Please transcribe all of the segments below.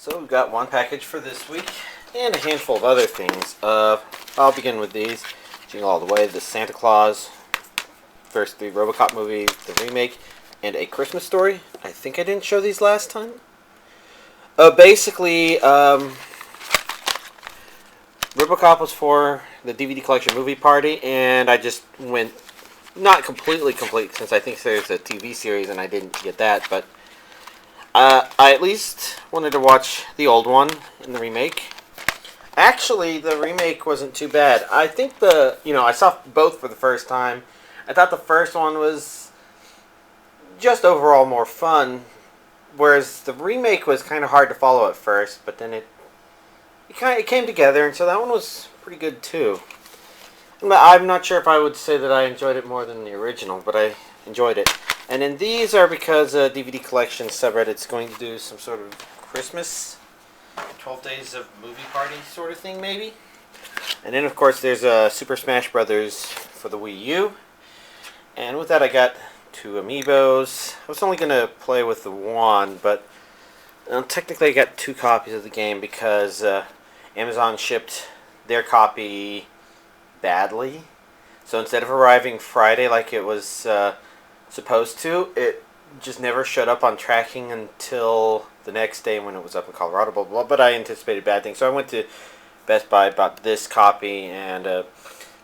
So we've got one package for this week and a handful of other things. I'll begin with these. Jingle All the Way, the Santa Claus, first 3 RoboCop movies, the remake, and A Christmas Story. I think I didn't show these last time. Basically, RoboCop was for the DVD collection movie party, and I just went, not completely complete, since I think there's a TV series and I didn't get that, but I at least wanted to watch the old one in the remake. Actually, the remake wasn't too bad. I think I saw both for the first time. I thought the first one was just overall more fun, whereas the remake was kind of hard to follow at first, but then it came together, and so that one was pretty good too. I'm not sure if I would say that I enjoyed it more than the original, but I enjoyed it. And then these are because DVD Collection subreddit's going to do some sort of Christmas 12 Days of Movie Party sort of thing, maybe. And then, of course, there's Super Smash Brothers for the Wii U. And with that, I got 2 Amiibos. I was only going to play with the one, but technically I got 2 copies of the game because Amazon shipped their copy badly. So instead of arriving Friday like it was supposed to, it just never showed up on tracking until the next day when it was up in Colorado, blah, blah, blah. But I anticipated bad things, so I went to Best Buy, bought this copy, and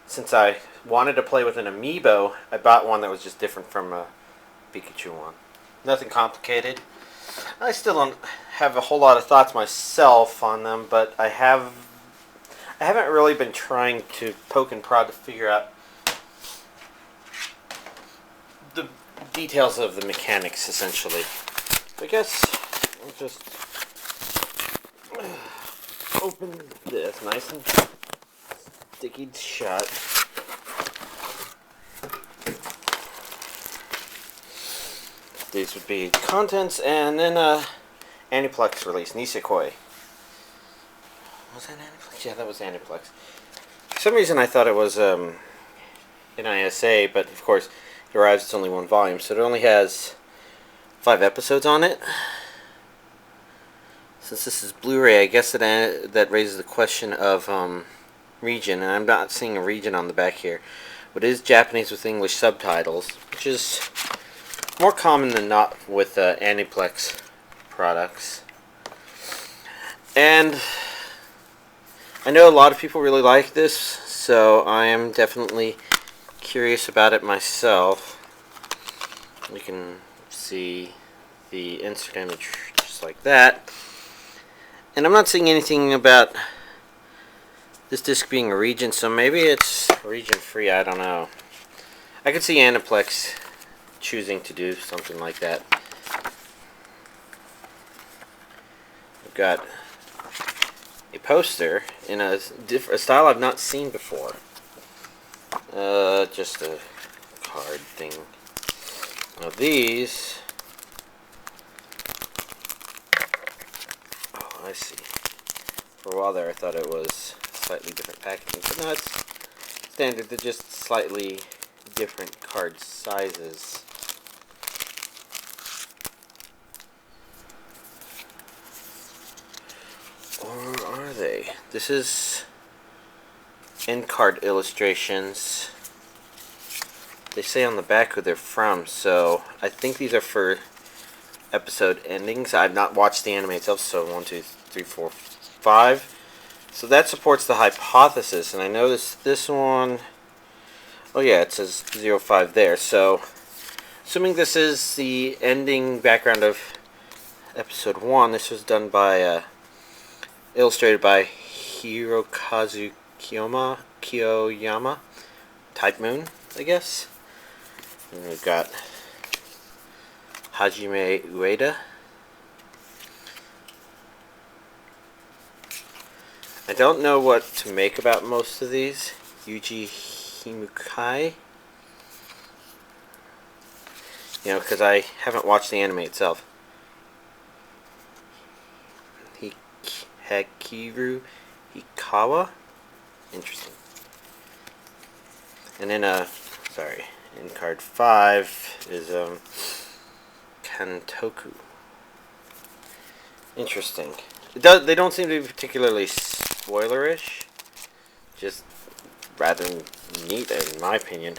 since I wanted to play with an Amiibo, I bought one that was just different from a Pikachu one. Nothing complicated. I still don't have a whole lot of thoughts myself on them, but I haven't really been trying to poke and prod to figure out the details of the mechanics, essentially. I guess I'll just open this nice and sticky shut. These would be contents, and then Aniplex release, Nisekoi. Was that Aniplex? Yeah, that was Aniplex. For some reason I thought it was NISA, but of course it arrives, it's only 1 volume, so it only has 5 episodes on it. Since this is Blu-ray, I guess that raises the question of region, and I'm not seeing a region on the back here. But it is Japanese with English subtitles, which is more common than not with Aniplex products. And I know a lot of people really like this, so I am definitely curious about it myself. We can see the insert image just like that. And I'm not seeing anything about this disc being a region, so maybe it's region free, I don't know. I could see Aniplex choosing to do something like that. We've got a poster in a style I've not seen before. Just a card thing. Now these, oh, I see. For a while there I thought it was slightly different packaging, but no, it's standard. They're just slightly different card sizes. Or are they? This is end card illustrations. They say on the back who they're from, so I think these are for episode endings. I've not watched the anime itself, so 1, 2, 3, 4, 5. So that supports the hypothesis, and I noticed this one, oh yeah, it says 05 there, so assuming this is the ending background of episode 1, this was done by illustrated by Hirokazu Kiyoyama, Type Moon, I guess. And we've got Hajime Ueda. I don't know what to make about most of these. Yuji Himukai. Because I haven't watched the anime itself. Hakiru Hikawa? Interesting. And then, in card 5 is, Kantoku. Interesting. They don't seem to be particularly spoilerish. Just rather neat, in my opinion.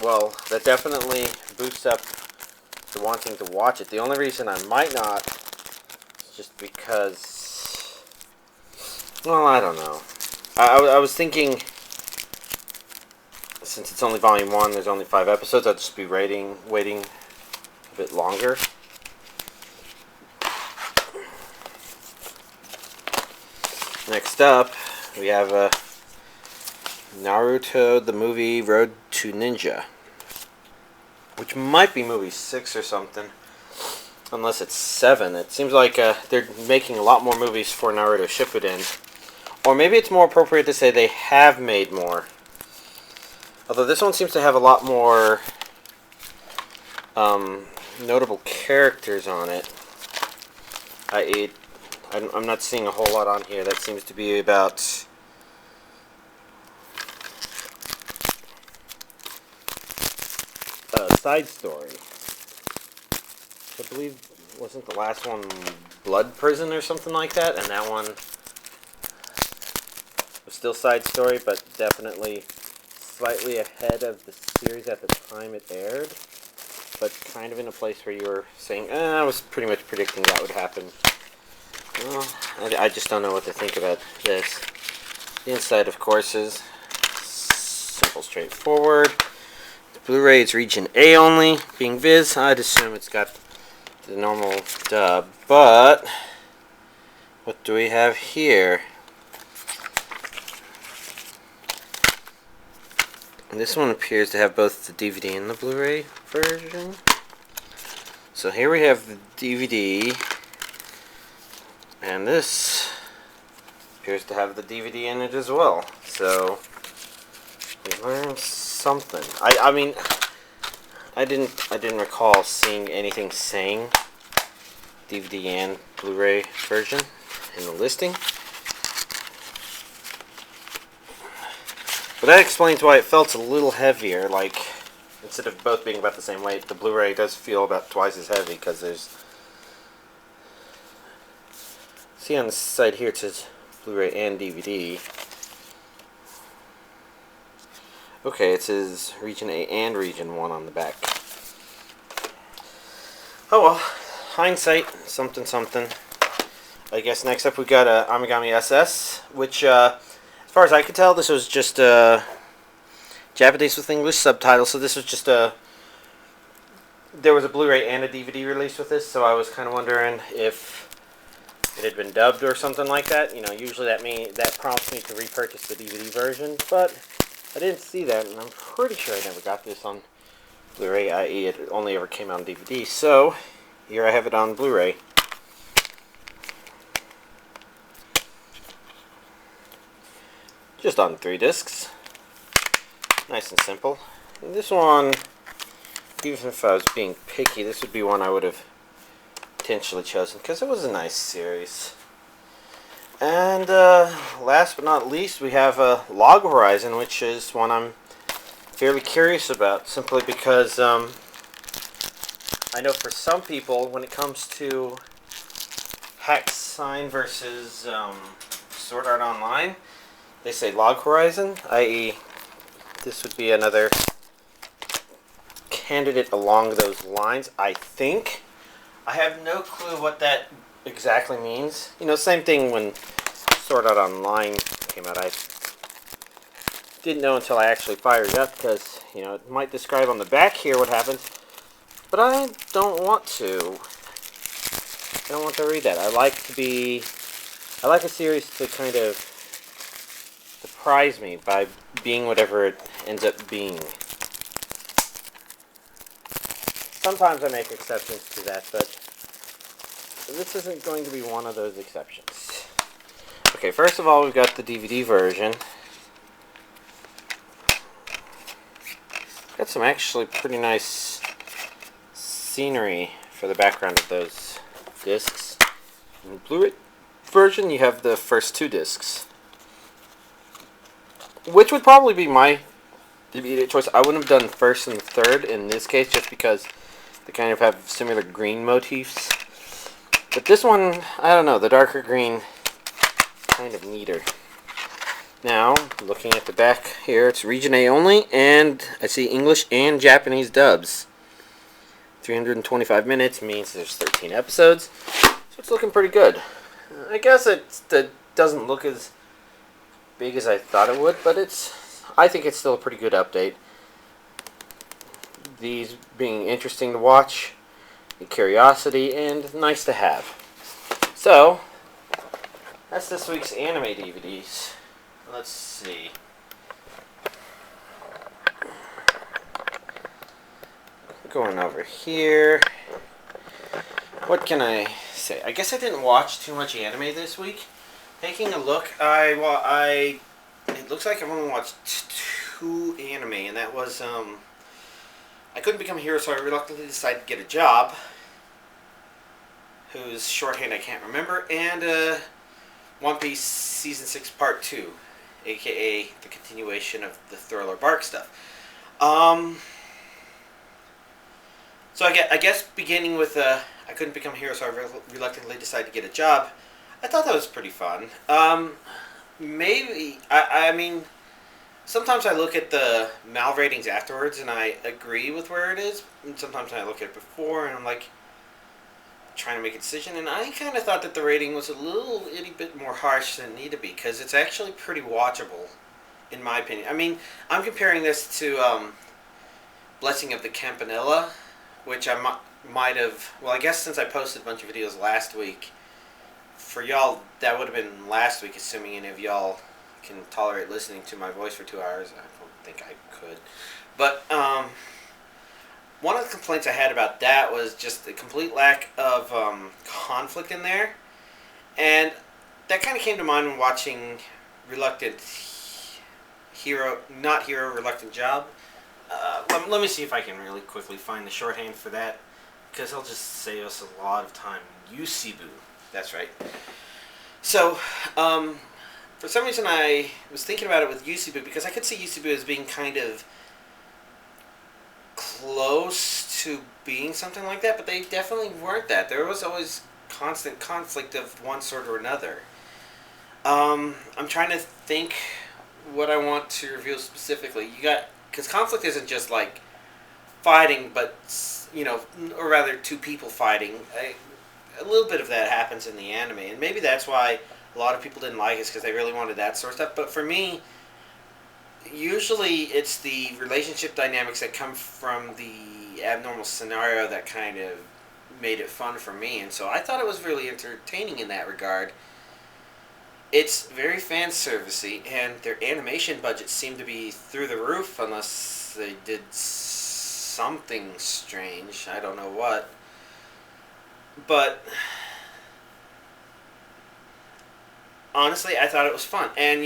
Well, that definitely boosts up the wanting to watch it. The only reason I might not is just because, well, I don't know. I was thinking, since it's only volume 1, there's only 5 episodes, I'll just be waiting a bit longer. Next up, we have Naruto, the movie Road to Ninja, which might be movie 6 or something, unless it's 7. It seems like they're making a lot more movies for Naruto Shippuden, or maybe it's more appropriate to say they have made more. Although this one seems to have a lot more notable characters on it. I'm not seeing a whole lot on here. That seems to be about a side story. I believe, wasn't the last one Blood Prison or something like that? And that one was still side story, but definitely slightly ahead of the series at the time it aired. But kind of in a place where you were saying, I was pretty much predicting that would happen. Well, I just don't know what to think about this. The inside, of course, is simple, straightforward. The Blu-ray is region A only. Being Viz, I'd assume it's got the normal dub. But what do we have here? And this one appears to have both the DVD and the Blu-ray version. So here we have the DVD. And this appears to have the DVD in it as well. So we learned something. I mean, I didn't recall seeing anything saying DVD and Blu-ray version in the listing. But that explains why it felt a little heavier. Like, instead of both being about the same weight, the Blu-ray does feel about twice as heavy because there's. See on the side here it says Blu-ray and DVD. Okay, it says Region A and Region 1 on the back. Oh well, hindsight, something something. I guess next up we got Amagami SS, which as far as I could tell, this was just Japanese with English subtitles, so this was just there was a Blu-ray and a DVD release with this, so I was kind of wondering if it had been dubbed or something like that. You know, usually that prompts me to repurchase the DVD version, but I didn't see that, and I'm pretty sure I never got this on Blu-ray, i.e. it only ever came out on DVD, so here I have it on Blu-ray. Just on 3 discs. Nice and simple. And this one, even if I was being picky, this would be one I would have potentially chosen because it was a nice series. And last but not least, we have Log Horizon, which is one I'm fairly curious about, simply because I know for some people, when it comes to Hack Sign versus Sword Art Online, they say Log Horizon, i.e. this would be another candidate along those lines, I think. I have no clue what that exactly means. You know, same thing when Sword Art Online came out. I didn't know until I actually fired it up because, you know, it might describe on the back here what happens, but I don't want to. I don't want to read that. I like a series to kind of surprise me by being whatever it ends up being. Sometimes I make exceptions to that, but this isn't going to be one of those exceptions. Okay, first of all, we've got the DVD version. Got some actually pretty nice scenery for the background of those discs. In the Blu-ray version, you have the first 2 discs, which would probably be my DVD choice. I wouldn't have done first and third in this case, just because they kind of have similar green motifs. But this one, I don't know, the darker green, kind of neater. Now, looking at the back here, it's Region A only, and I see English and Japanese dubs. 325 minutes means there's 13 episodes, so it's looking pretty good. I guess it doesn't look as big as I thought it would, but I think it's still a pretty good update. These being interesting to watch, a curiosity, and nice to have. So, that's this week's anime DVDs. Let's see. Going over here. What can I say? I guess I didn't watch too much anime this week. Taking a look, it looks like I've only watched 2 anime, and that was I couldn't become a hero, so I reluctantly decided to get a job, whose shorthand I can't remember, and One Piece Season 6 Part 2, aka the continuation of the Thriller Bark stuff. So I guess beginning with I couldn't become a hero, so I reluctantly decided to get a job. I thought that was pretty fun. Maybe I mean, sometimes I look at the Mal ratings afterwards and I agree with where it is, and sometimes I look at it before and I'm like trying to make a decision. And I kind of thought that the rating was a little itty bit more harsh than it needed to be, because it's actually pretty watchable, in my opinion. I mean, I'm comparing this to Blessing of the Campanella, which I might have, well, I guess since I posted a bunch of videos last week, for y'all, that would have been last week, assuming any of y'all can tolerate listening to my voice for 2 hours. I don't think I could. But one of the complaints I had about that was just the complete lack of conflict in there. And that kind of came to mind when watching Reluctant Job. Let me see if I can really quickly find the shorthand for that, because it'll just save us a lot of time. Yusibu, that's right. So, for some reason I was thinking about it with Yusibu, because I could see Yusibu as being kind of close to being something like that, but they definitely weren't that. There was always constant conflict of one sort or another. I'm trying to think what I want to reveal specifically. Because conflict isn't just like fighting, but, or rather 2 people fighting. A little bit of that happens in the anime, and maybe that's why a lot of people didn't like it, because they really wanted that sort of stuff. But for me, usually it's the relationship dynamics that come from the abnormal scenario that kind of made it fun for me, and so I thought it was really entertaining in that regard. It's very fan servicey, and their animation budgets seem to be through the roof, unless they did something strange. I don't know what. But honestly, I thought it was fun. And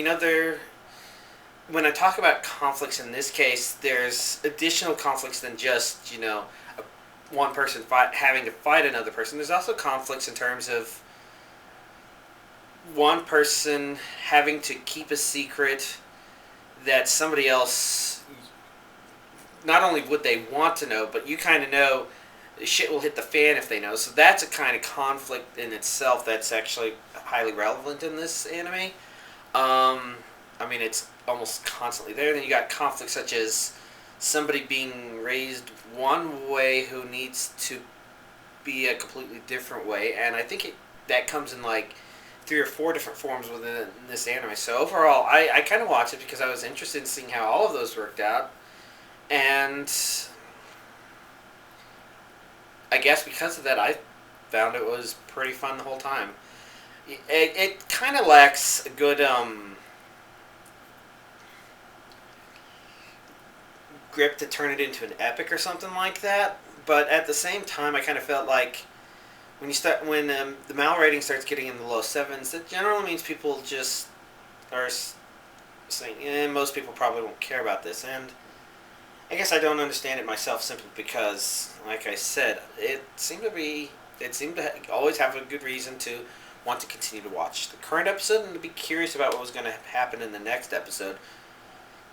when I talk about conflicts in this case, there's additional conflicts than just, one person having to fight another person. There's also conflicts in terms of one person having to keep a secret that somebody else, not only would they want to know, but you kind of know shit will hit the fan if they know. So that's a kind of conflict in itself that's actually highly relevant in this anime. I mean, it's almost constantly there. Then you got conflicts such as somebody being raised one way who needs to be a completely different way, and I think that comes in like 3 or 4 different forms within this anime. So overall, I kind of watched it because I was interested in seeing how all of those worked out, and I guess because of that, I found it was pretty fun the whole time. It kind of lacks a good grip to turn it into an epic or something like that, but at the same time, I kind of felt like when the Mal rating starts getting in the low 7s, that generally means people just are saying, most people probably won't care about this, and I guess I don't understand it myself, simply because, like I said, it seemed to always have a good reason to want to continue to watch the current episode and to be curious about what was going to happen in the next episode,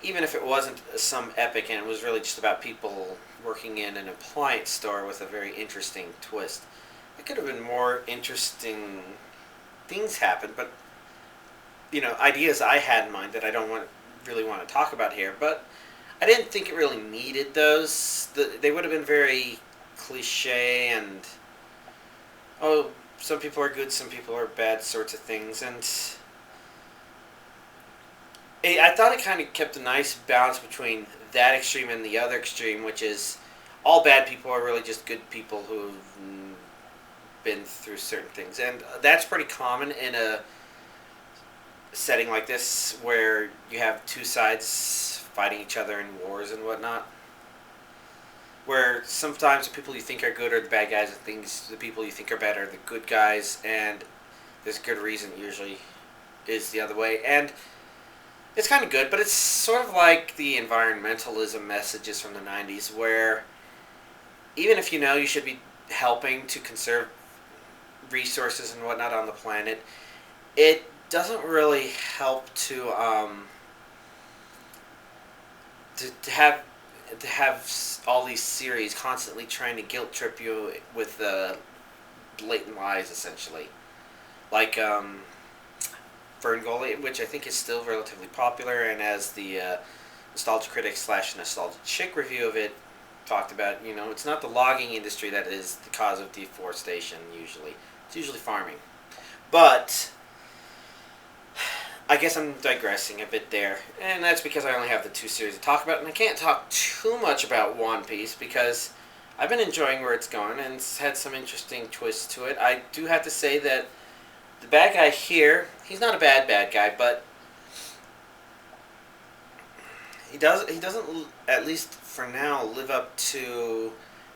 even if it wasn't some epic and it was really just about people working in an appliance store with a very interesting twist. it could have been more interesting things happen, but ideas I had in mind that I don't really want to talk about here. But I didn't think it really needed those. They would have been very cliche and oh, some people are good, some people are bad sorts of things, and I thought it kind of kept a nice balance between that extreme and the other extreme, which is all bad people are really just good people who've been through certain things, and that's pretty common in a setting like this where you have two sides fighting each other in wars and whatnot. Where sometimes the people you think are good are the bad guys, and the people you think are bad are the good guys, and there's a good reason usually is the other way. And it's kind of good, but it's sort of like the environmentalism messages from the 90s, where even if you should be helping to conserve resources and whatnot on the planet, it doesn't really help to have all these series constantly trying to guilt trip you with blatant lies, essentially. Like Ferngully, which I think is still relatively popular, and as the nostalgia critic / nostalgia chick review of it talked about, it's not the logging industry that is the cause of deforestation usually. It's usually farming. But I guess I'm digressing a bit there, and that's because I only have the two series to talk about, and I can't talk too much about One Piece because I've been enjoying where it's going, and it's had some interesting twists to it. I do have to say that the bad guy here, he's not a bad guy, but he doesn't, at least for now, live up to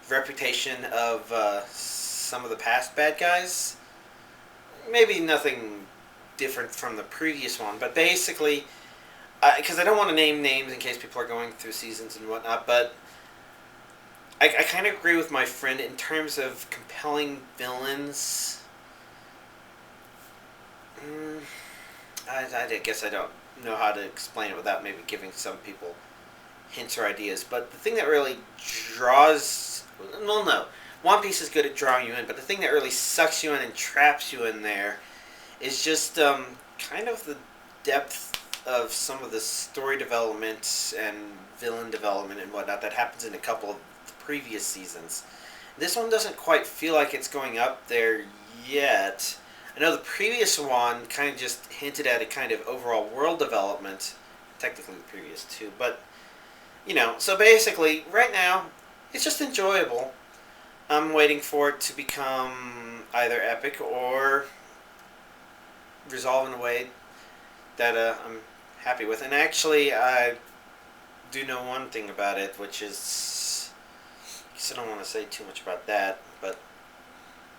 the reputation of some of the past bad guys. Maybe nothing different from the previous one, but basically, because I don't want to name names in case people are going through seasons and whatnot, but I kind of agree with my friend in terms of compelling villains. I guess I don't know how to explain it without maybe giving some people hints or ideas, but the thing that really draws... Well, no. One Piece is good at drawing you in, but the thing that really sucks you in and traps you in there is just kind of the depth of some of the story development and villain development and whatnot that happens in a couple of the previous seasons. This one doesn't quite feel like it's going up there yet. I know the previous one kind of just hinted at a kind of overall world development, technically the previous two, but, so basically, right now, it's just enjoyable. I'm waiting for it to become either epic or resolve in a way that I'm happy with. And actually, I do know one thing about it, which is... I guess I don't want to say too much about that, but...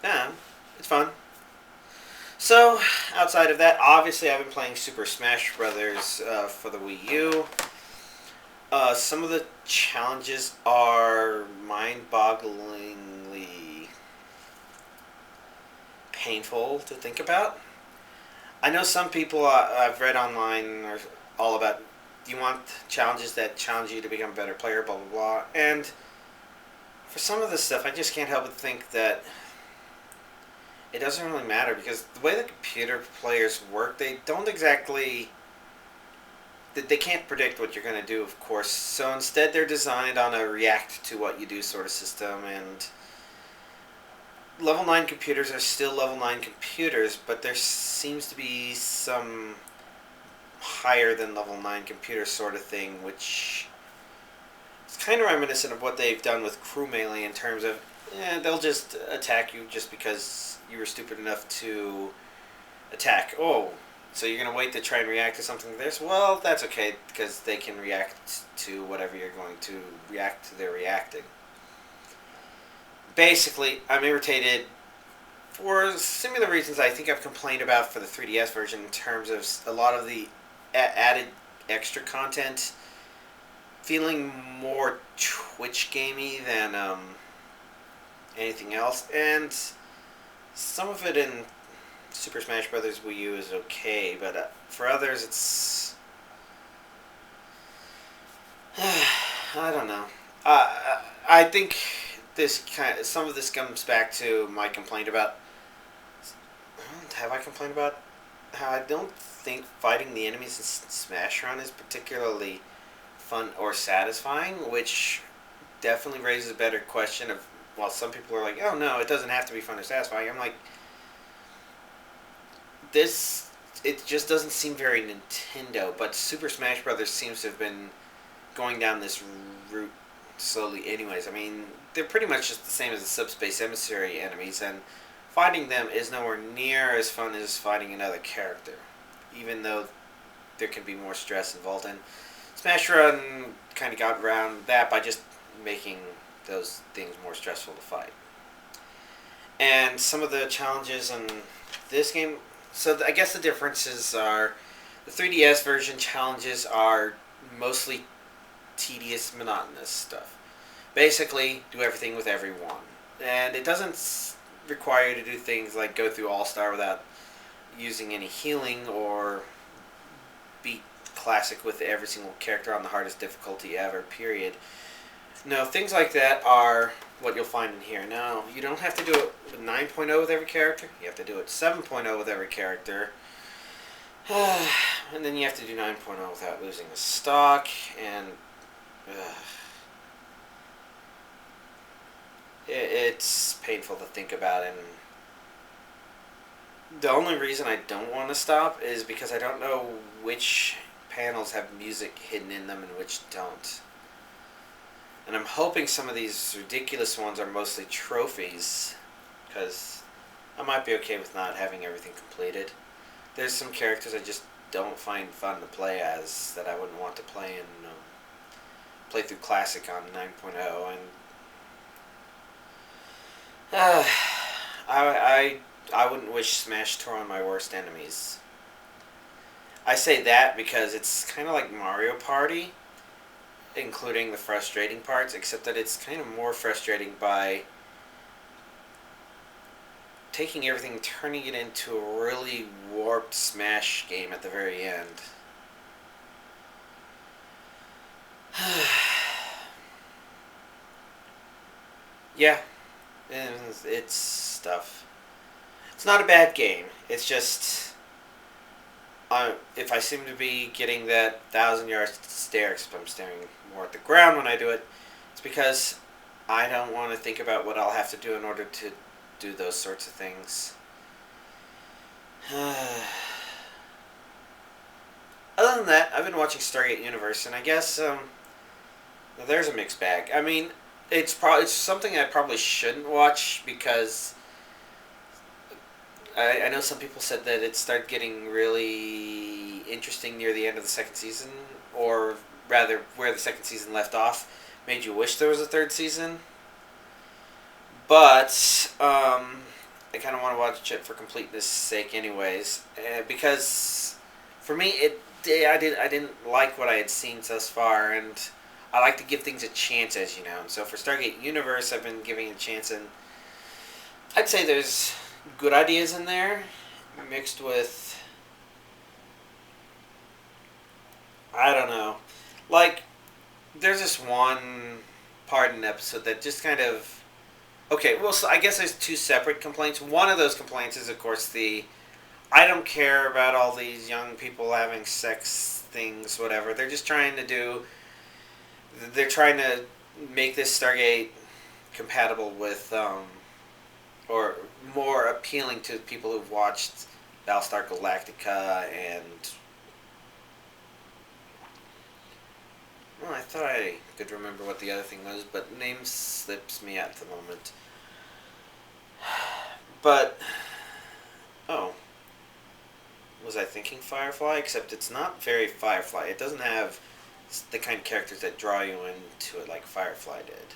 Nah, it's fun. So, outside of that, obviously I've been playing Super Smash Brothers for the Wii U. Some of the challenges are mind-bogglingly painful to think about. I know some people I've read online are all about, do you want challenges that challenge you to become a better player, blah, blah, blah. And for some of this stuff, I just can't help but think that it doesn't really matter, because the way the computer players work, they don't exactly... They can't predict what you're going to do, of course. So instead, they're designed on a react to what you do sort of system, and level 9 computers are still level 9 computers, but there seems to be some higher than level 9 computer sort of thing, which is kind of reminiscent of what they've done with Crew Melee in terms of, they'll just attack you just because you were stupid enough to attack. Oh, so you're going to wait to try and react to something like this? Well, that's okay, because they can react to whatever you're going to react to. They're reacting. Basically, I'm irritated for similar reasons I think I've complained about for the 3DS version, in terms of a lot of the added extra content feeling more Twitch gamey than anything else, and some of it in Super Smash Bros. Wii U is okay, but for others it's... I don't know. I think some of this comes back to my complaint about. Have I complained about how I don't think fighting the enemies in Smash Run is particularly fun or satisfying, which definitely raises a better question of, while some people are like, oh no, it doesn't have to be fun or satisfying, I'm like, it just doesn't seem very Nintendo, but Super Smash Brothers seems to have been going down this route slowly anyways. I mean, they're pretty much just the same as the Subspace Emissary enemies, and fighting them is nowhere near as fun as fighting another character, even though there can be more stress involved. And Smash Run kind of got around that by just making those things more stressful to fight. And some of the challenges in this game, so I guess the differences are the 3DS version challenges are mostly tedious, monotonous stuff. Basically, do everything with everyone. And it doesn't require you to do things like go through All-Star without using any healing or beat Classic with every single character on the hardest difficulty ever, period. No, things like that are what you'll find in here. Now, you don't have to do it with 9.0 with every character. You have to do it 7.0 with every character. And then you have to do 9.0 without losing the stock. And it's painful to think about. And the only reason I don't want to stop is because I don't know which panels have music hidden in them and which don't. And I'm hoping some of these ridiculous ones are mostly trophies, because I might be okay with not having everything completed. There's some characters I just don't find fun to play as that I wouldn't want to play in play through Classic on 9.0, and I wouldn't wish Smash Tour on my worst enemies. I say that because it's kind of like Mario Party, including the frustrating parts, except that it's kind of more frustrating by taking everything and turning it into a really warped Smash game at the very end. Yeah, it's stuff. It's not a bad game. It's just, if I seem to be getting that 1,000-yard stare, except I'm staring more at the ground when I do it, it's because I don't want to think about what I'll have to do in order to do those sorts of things. Other than that, I've been watching Stargate Universe, and I guess there's a mixed bag. I mean, it's something I probably shouldn't watch because I know some people said that it started getting really interesting near the end of the second season, or rather, where the second season left off made you wish there was a third season. But I kind of want to watch it for completeness' sake, anyways, because for me, I didn't like what I had seen thus far, and I like to give things a chance, as you know. And so for Stargate Universe, I've been giving it a chance, and I'd say there's good ideas in there, mixed with, I don't know, like, there's this one part in the episode that just kind of, okay, well, so I guess there's two separate complaints. One of those complaints is, of course, I don't care about all these young people having sex things, whatever. They're trying to make this Stargate compatible with, or more appealing to people who've watched Battlestar Galactica and... Well, I thought I could remember what the other thing was, but name slips me at the moment. But... Oh. Was I thinking Firefly? Except it's not very Firefly. It doesn't have the kind of characters that draw you into it like Firefly did.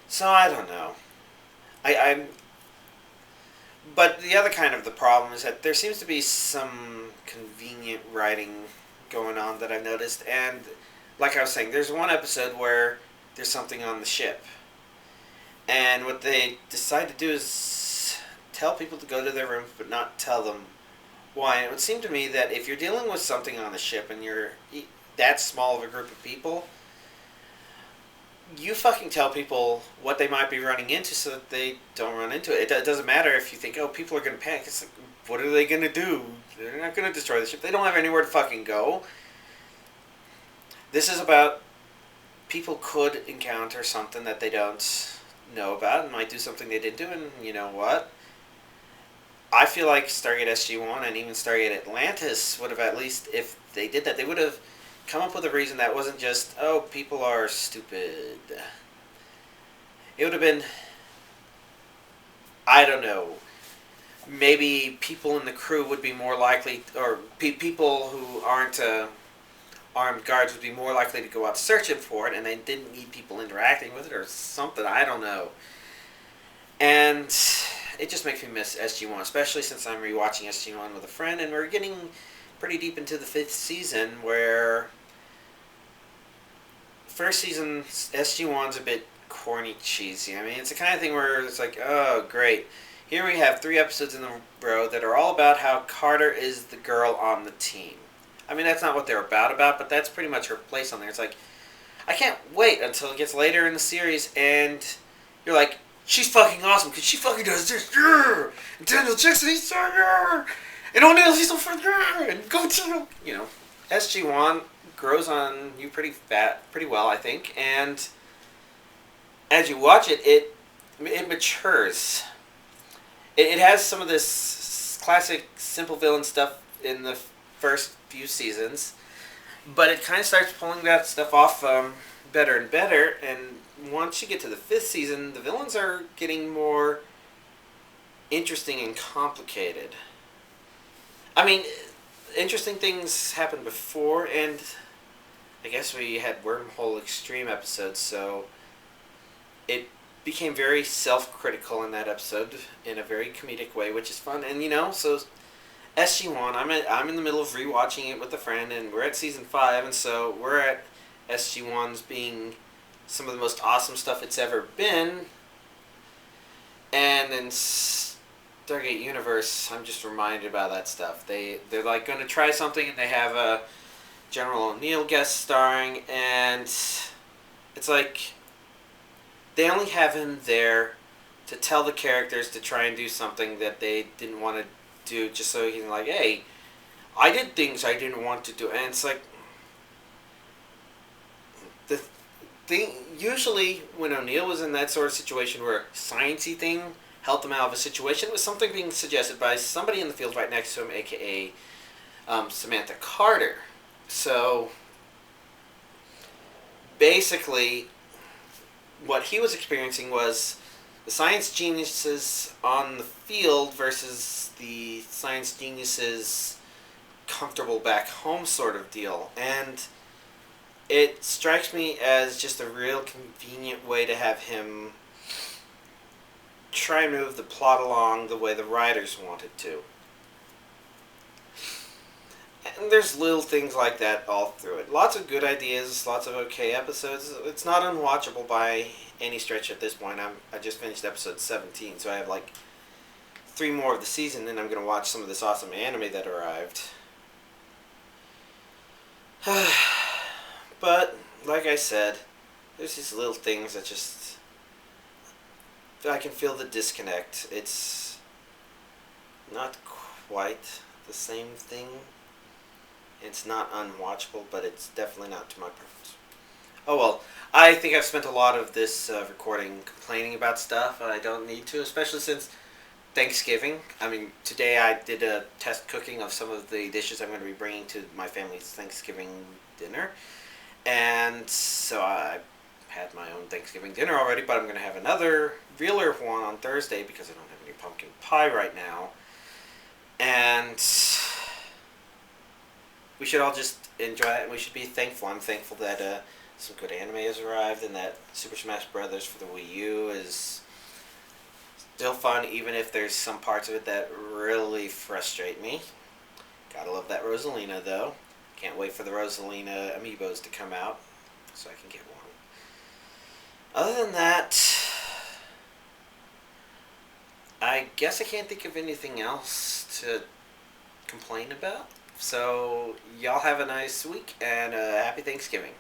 So, I don't know. But the other kind of the problem is that there seems to be some convenient writing going on that I've noticed, and like I was saying, there's one episode where there's something on the ship, and what they decide to do is tell people to go to their rooms but not tell them why. And it would seem to me that if you're dealing with something on the ship and you're that small of a group of people, you fucking tell people what they might be running into so that they don't run into it. It doesn't matter if you think, oh, people are going to panic. It's like, what are they going to do? They're not going to destroy the ship. They don't have anywhere to fucking go. This is about people could encounter something that they don't know about and might do something they didn't do, and you know what? I feel like Stargate SG-1 and even Stargate Atlantis would have, at least if they did that, they would have come up with a reason that wasn't just, oh, people are stupid. It would have been, I don't know, maybe people in the crew would be more likely, or people who aren't armed guards would be more likely to go out searching for it, and they didn't need people interacting with it or something, I don't know. And it just makes me miss SG-1, especially since I'm rewatching SG-1 with a friend, and we're getting pretty deep into the 5th season, where first season SG-1's a bit corny, cheesy. I mean, it's the kind of thing where it's like, oh, great. Here we have 3 episodes in a row that are all about how Carter is the girl on the team. I mean, that's not what they're about, but that's pretty much her place on there. It's like, I can't wait until it gets later in the series, and you're like, she's fucking awesome, because she fucking does this, yeah! And Daniel Jackson, he's so, yeah! And O'Neill, he's so fun, yeah! And go to, you know, SG-1 grows on you pretty well, I think, and as you watch it, it matures. It has some of this classic simple villain stuff in the first few seasons, but it kind of starts pulling that stuff off better and better, and once you get to the 5th season, the villains are getting more interesting and complicated. I mean, interesting things happened before, and I guess we had Wormhole Extreme episodes, so it became very self-critical in that episode in a very comedic way, which is fun. And you know, so SG-1, I'm in the middle of rewatching it with a friend, and we're at season 5, and so we're at SG-1's being some of the most awesome stuff it's ever been. And in Stargate Universe, I'm just reminded about that stuff. They're like going to try something, and they have a General O'Neill guest starring, and it's like they only have him there to tell the characters to try and do something that they didn't want to do, just so he can like, hey, I did things I didn't want to do. And it's like, the thing, usually when O'Neill was in that sort of situation where a sciencey thing helped him out of a situation, it was something being suggested by somebody in the field right next to him, aka Samantha Carter. So basically what he was experiencing was the science geniuses on the field versus the science geniuses comfortable back home sort of deal. And it strikes me as just a real convenient way to have him try and move the plot along the way the writers wanted to. And there's little things like that all through it. Lots of good ideas, lots of okay episodes. It's not unwatchable by any stretch at this point. I just finished episode 17, so I have like 3 more of the season, and I'm going to watch some of this awesome anime that arrived. But, like I said, there's these little things that just, I can feel the disconnect. It's not quite the same thing. It's not unwatchable, but it's definitely not to my preference. Oh well, I think I've spent a lot of this recording complaining about stuff. I don't need to, especially since Thanksgiving. I mean, today I did a test cooking of some of the dishes I'm going to be bringing to my family's Thanksgiving dinner. And so I had my own Thanksgiving dinner already, but I'm going to have another realer one on Thursday because I don't have any pumpkin pie right now. And we should all just enjoy it, and we should be thankful. I'm thankful that some good anime has arrived, and that Super Smash Bros. For the Wii U is still fun, even if there's some parts of it that really frustrate me. Gotta love that Rosalina, though. Can't wait for the Rosalina Amiibos to come out, so I can get one. Other than that, I guess I can't think of anything else to complain about. So, y'all have a nice week, and happy Thanksgiving.